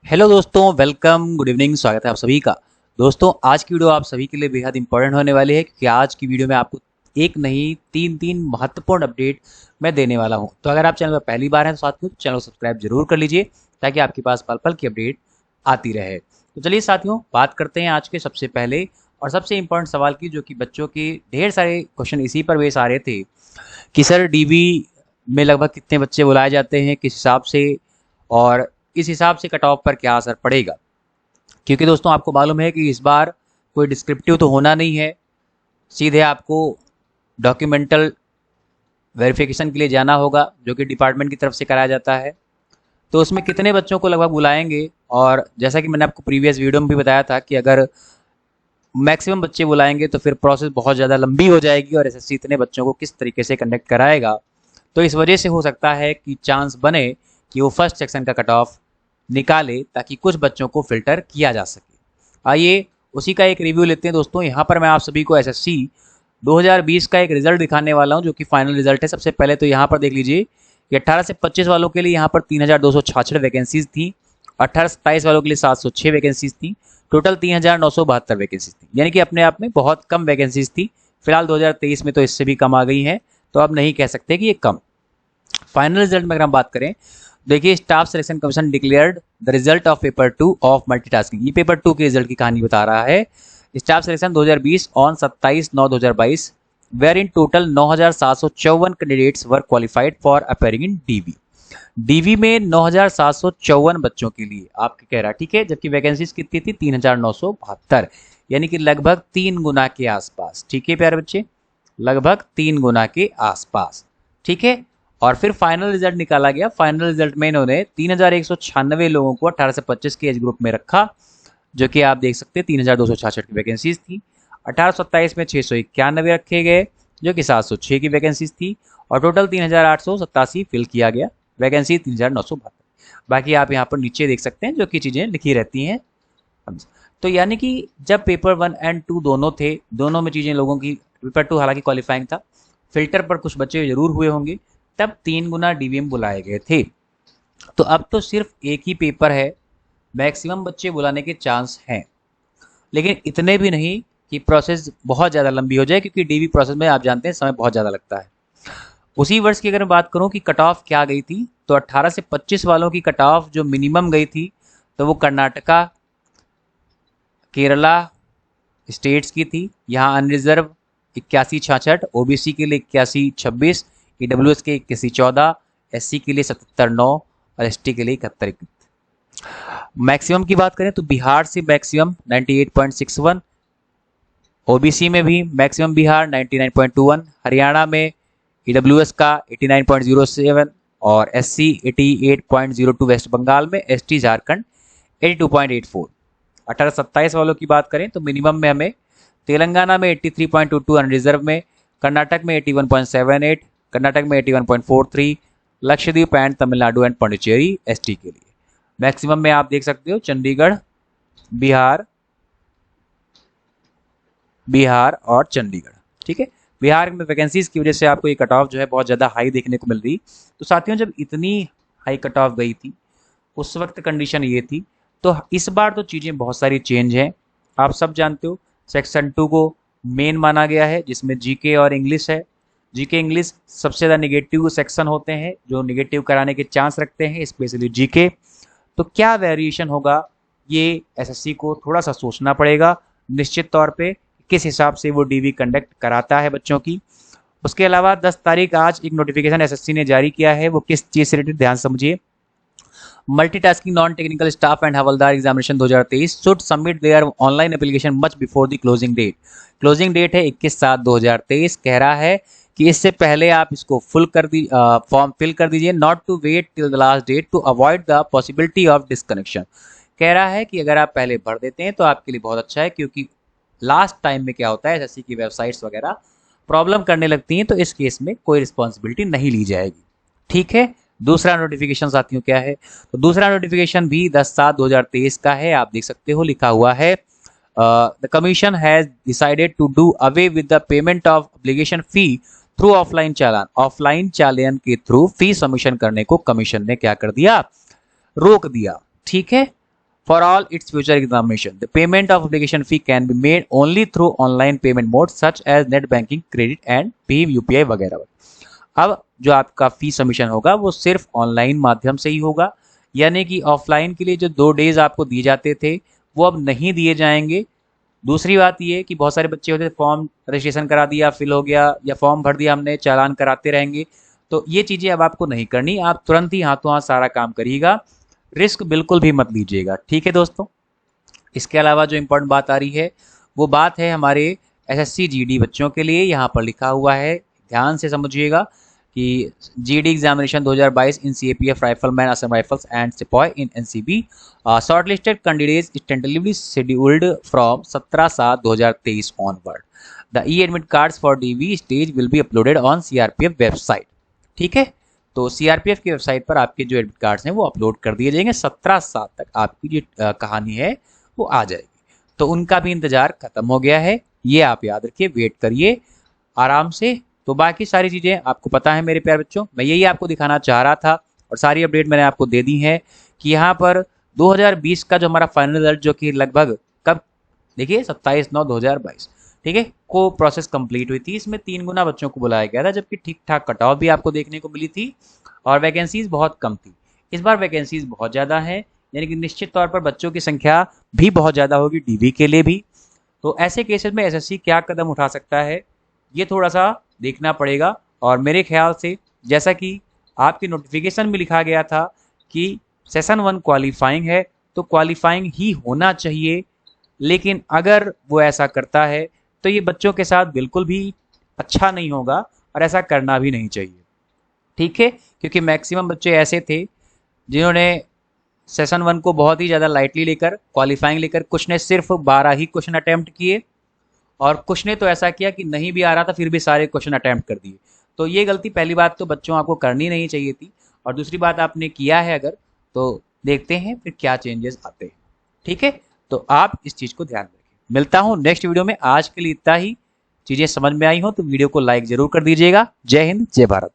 Hello दोस्तों, welcome, good evening. स्वागत है आप सभी का। दोस्तों, आज की वीडियो आप सभी के लिए बेहद इंपॉर्टेंट होने वाली है क्योंकि आज की वीडियो में आपको एक नहीं तीन महत्वपूर्ण अपडेट मैं देने वाला हूं। तो अगर आप चैनल पर पहली बार हैं तो साथियों चैनल को सब्सक्राइब जरूर कर लीजिए ताकि आपके पास पल पल की अपडेट आती रहे। तो चलिए साथियों, बात करते हैं आज के सबसे पहले और सबसे इम्पोर्टेंट सवाल की, जो कि बच्चों के ढेर सारे क्वेश्चन इसी पर बेस आ रहे थे कि सर डीबी में लगभग कितने बच्चे बुलाए जाते हैं, किस हिसाब से, और इस हिसाब से कट ऑफ पर क्या असर पड़ेगा। क्योंकि दोस्तों आपको मालूम है कि इस बार कोई डिस्क्रिप्टिव तो होना नहीं है, सीधे आपको डॉक्यूमेंटल वेरिफिकेशन के लिए जाना होगा जो कि डिपार्टमेंट की तरफ से कराया जाता है। तो उसमें कितने बच्चों को लगभग बुलाएंगे, और जैसा कि मैंने आपको प्रीवियस वीडियो में भी बताया था कि अगर मैक्सिमम बच्चे बुलाएंगे तो फिर प्रोसेस बहुत ज़्यादा लंबी हो जाएगी और एसएससी इतने बच्चों को किस तरीके से कंडक्ट कराएगा। तो इस वजह से हो सकता है कि चांस बने कि वो फर्स्ट सेक्शन का कट ऑफ निकाले ताकि कुछ बच्चों को फिल्टर किया जा सके। आइए उसी का एक रिव्यू लेते हैं दोस्तों। यहाँ पर मैं आप सभी को एसएससी 2020 का एक रिजल्ट दिखाने वाला हूँ जो कि फाइनल रिजल्ट है। सबसे पहले तो यहाँ पर देख लीजिए कि 18 से 25 वालों के लिए यहाँ पर 3266 वैकेंसीज थी, 18 से 27 वालों के लिए 706 वैकेंसीज थी, टोटल 3972 वैकेंसीज थी, यानी कि अपने आप में बहुत कम वैकेंसीज थी। फिलहाल 2023 में तो इससे भी कम आ गई हैं, तो अब नहीं कह सकते कि ये कम। फाइनल रिजल्ट में अगर हम बात करें, देखिए staff selection commission declared the result of paper 2 of multitasking. ये पेपर 2 के रिजल्ट की कहानी बता रहा है। Staff selection 2020 on 27/9/2022 were in total 9754 candidates were qualified for appearing in DV. DV में 9754 बच्चों के लिए आपके कह रहा, ठीक है, जबकि वैकेंसीज कितनी थी 3972, यानी कि लगभग 3 गुना के आसपास। ठीक है प्यारे बच्चे, लगभग 3 गुना के आसपास। ठीक है, और फिर फाइनल रिजल्ट निकाला गया। फाइनल रिजल्ट में इन्होंने 3196 लोगों को 18 से 25 के एज ग्रुप में रखा, जो कि आप देख सकते हैं 3266 की वैकेंसीज थी। 1827 में 691 रखे गए जो कि 706 की वैकेंसीज थी, और टोटल 3887 फिल किया गया, वैकेंसी 3972। बाकी आप यहाँ पर नीचे देख सकते हैं जो कि चीज़ें लिखी रहती हैं। तो यानी कि जब पेपर 1 एंड 2 दोनों थे, दोनों में चीज़ें लोगों की, पेपर 2 हालांकि क्वालिफाइंग था, फिल्टर पर कुछ बच्चे जरूर हुए होंगे, तब 3 गुना डीवीएम बुलाए गए थे। तो अब तो सिर्फ एक ही पेपर है, मैक्सिमम बच्चे बुलाने के चांस हैं, लेकिन इतने भी नहीं कि प्रोसेस बहुत ज़्यादा लंबी हो जाए, क्योंकि डीवी प्रोसेस में आप जानते हैं समय बहुत ज़्यादा लगता है। उसी वर्ष की अगर मैं बात करूं कि कट ऑफ क्या गई थी, तो 18 से 25 वालों की कट ऑफ जो मिनिमम गई थी, तो वो कर्नाटका, केरला स्टेट्स की थी। यहाँ अनरिजर्व 8166, ओबीसी के लिए 8126, ईडब्ल्यूएस के 8114, एससी के लिए 77/9 और एसटी के लिए 71। मैक्सिमम की बात करें तो बिहार से मैक्सिमम 98.61, ओबीसी में भी मैक्सिमम बिहार 99.21, हरियाणा में ईडब्ल्यूएस का 89.07 और एससी 88.02, वेस्ट बंगाल में, एसटी झारखंड 82.84। 18-27 वालों की बात करें तो मिनिमम में हमें तेलंगाना में 83.22 अनरिजर्व में, कर्नाटक में 81.78, कर्नाटक में 81.43, Lakshadweep and Tamil Nadu and Pondicherry ST के लिए। मैक्सिमम में आप देख सकते हो चंडीगढ़, बिहार और चंडीगढ़। ठीक है, बिहार में वैकेंसीज की वजह से आपको ये कट ऑफ जो है बहुत ज़्यादा हाई देखने को मिल रही। तो साथियों, जब इतनी हाई कट ऑफ गई थी उस वक्त कंडीशन ये थी। तो इस बार तो चीज़ें बहुत सारी चेंज हैं, आप सब जानते हो। सेक्शन 2 को मेन माना गया है, जिसमें जीके और इंग्लिश है। जीके इंग्लिश सबसे ज़्यादा निगेटिव सेक्शन होते हैं, जो निगेटिव कराने के चांस रखते हैं, स्पेशली जीके। तो क्या वेरिएशन होगा, ये एसएससी को थोड़ा सा सोचना पड़ेगा निश्चित तौर पे, किस हिसाब से वो डीवी कंडक्ट कराता है बच्चों की। उसके अलावा 10 तारीख आज एक नोटिफिकेशन एसएससी ने जारी किया है, वो किस चीज़ से रिलेटेड, ध्यान समझिए। Multitasking non technical staff and havildar examination 2023 should submit their online application much before the closing date. Closing date है 21/7/2023। कह रहा है कि इससे पहले आप इसको फॉर्म फिल कर दीजिए, not to wait till the last date to avoid the possibility of disconnection. कह रहा है कि अगर आप पहले भर देते हैं तो आपके लिए बहुत अच्छा है, क्योंकि लास्ट टाइम में क्या होता है, एसएससी की वेबसाइट्स वगैरह प्रॉब्लम करने लगती हैं, तो इस केस में कोई रिस्पॉन्सिबिलिटी नहीं ली जाएगी। ठीक है, दूसरा नोटिफिकेशन साथियों क्या है, तो दूसरा नोटिफिकेशन भी 10/7/2023 का है। आप देख सकते हो लिखा हुआ है, the commission has decided to do away with the payment of obligation fee through offline challan. Offline challan के थ्रू फी सबमिशन करने को कमीशन ने क्या कर दिया, रोक दिया। ठीक है, for all its future examination. The payment of application fee can be made only through online payment modes such as net banking, credit and Bhim UPI वगैरह। अब जो आपका फी सबमिशन होगा वो सिर्फ ऑनलाइन माध्यम से ही होगा, यानी कि ऑफलाइन के लिए जो 2 डेज आपको दिए जाते थे वो अब नहीं दिए जाएंगे। दूसरी बात ये कि बहुत सारे बच्चे होते थे फॉर्म रजिस्ट्रेशन करा दिया, फिल हो गया, या फॉर्म भर दिया हमने, चालान कराते रहेंगे, तो ये चीज़ें अब आपको नहीं करनी, आप तुरंत ही हाथों हाथ सारा काम करिएगा, रिस्क बिल्कुल भी मत लीजिएगा। ठीक है दोस्तों। इसके अलावा जो इम्पोर्टेंट बात आ रही है वो बात है हमारे एसएससी जीडी बच्चों के लिए। यहाँ पर लिखा हुआ है, ध्यान से समझिएगा कि GD examination 2022 in CAPF rifleman, Assam rifles and sepoy in NCB, shortlisted candidates tentatively scheduled from 17/7/2023 onward. The e admit cards for DV stage will be uploaded on CRPF website. ठीक है, तो सीआरपीएफ की वेबसाइट पर आपके जो admit cards हैं वो upload कर दिए जाएंगे। 17/7 तक आपकी जो कहानी है वो आ जाएगी, तो उनका भी इंतजार खत्म हो गया है, ये आप याद रखिए, वेट करिए आराम से। तो बाकी सारी चीज़ें आपको पता है मेरे प्यारे बच्चों, मैं यही आपको दिखाना चाह रहा था और सारी अपडेट मैंने आपको दे दी है कि यहाँ पर 2020 का जो हमारा फाइनल रिजल्ट जो कि लगभग कब देखिए 27/9/2022, ठीक है, को प्रोसेस कंप्लीट हुई थी। इसमें 3 गुना बच्चों को बुलाया गया था, जबकि ठीक ठाक कट ऑफ भी आपको देखने को मिली थी और वैकेंसीज बहुत कम थी। इस बार वैकेंसीज बहुत ज़्यादा है, यानी कि निश्चित तौर पर बच्चों की संख्या भी बहुत ज़्यादा होगी डीवी के लिए भी। तो ऐसे केसेस में एसएससी क्या कदम उठा सकता है ये थोड़ा सा देखना पड़ेगा। और मेरे ख्याल से जैसा कि आपके नोटिफिकेशन में लिखा गया था कि सेशन 1 क्वालिफाइंग है, तो क्वालिफाइंग ही होना चाहिए, लेकिन अगर वो ऐसा करता है तो ये बच्चों के साथ बिल्कुल भी अच्छा नहीं होगा और ऐसा करना भी नहीं चाहिए। ठीक है, क्योंकि मैक्सिमम बच्चे ऐसे थे जिन्होंने सेशन 1 को बहुत ही ज़्यादा लाइटली लेकर, क्वालिफाइंग लेकर, कुछ ने सिर्फ 12 ही क्वेश्चन अटैम्प्ट किए और कुछ ने तो ऐसा किया कि नहीं भी आ रहा था फिर भी सारे क्वेश्चन अटैम्प्ट कर दिए। तो ये गलती पहली बात तो बच्चों आपको करनी नहीं चाहिए थी, और दूसरी बात आपने किया है अगर, तो देखते हैं फिर क्या चेंजेस आते हैं। ठीक है, तो आप इस चीज़ को ध्यान रखें। मिलता हूँ नेक्स्ट वीडियो में, आज के लिए इतना ही। चीज़ें समझ में आई हो तो वीडियो को लाइक ज़रूर कर दीजिएगा। जय हिंद, जय भारत।